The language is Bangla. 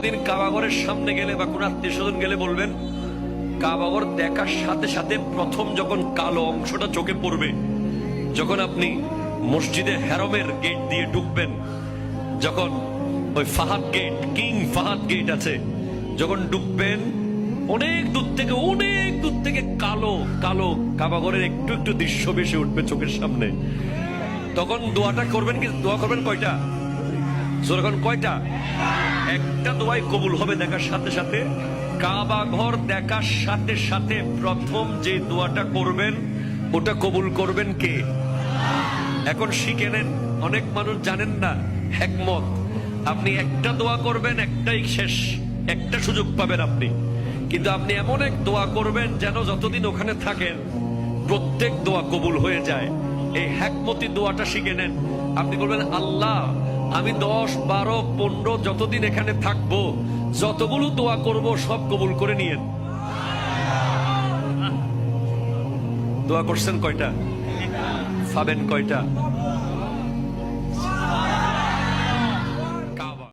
কোনোদিন কাবাগরের সামনে গেলে বা কোনো আত্মীয় স্বজন গেলে বলবেন, কাবাগর দেখার সাথে সাথে প্রথম যখন কালো অংশটা চোখে পড়বে, যখন আপনি মসজিদে হেরমের গেট দিয়ে ঢুকবেন, যখন ওই Fahad gate, king Fahad gate আছে, যখন ঢুকবেন অনেক দূর থেকে কালো কালো কাবাগরের একটু একটু দৃশ্য ভেসে উঠবে চোখের সামনে। তখন দোয়াটা করবেন, কি দোয়া করবেন কয়টা? যখন কয়টা? একটা দোয়াই কবুল হবে দেখার সাথে সাথে। কাবা ঘর দেখার সাথে সাথে প্রথম যে দোয়াটা করবেন ওটা কবুল করবেন কে? এখন শিখে নেন, অনেক মানুষ জানেন না হিকমত। আপনি একটা দোয়া করবেন, একটাই শেষ, একটা সুযোগ পাবেন আপনি, কিন্তু আপনি এমন এক দোয়া করবেন যেন যতদিন ওখানে থাকেন প্রত্যেক দোয়া কবুল হয়ে যায়। এই হিকমতি দোয়াটা শিখে নেন। আপনি বলবেন, আল্লাহ আমি 10, 12, 15 যতদিন এখানে থাকবো, যতগুলো দোয়া করব সব কবুল করে নিয়েন। দোয়া করছেন কয়টা? পাবেন কয়টা?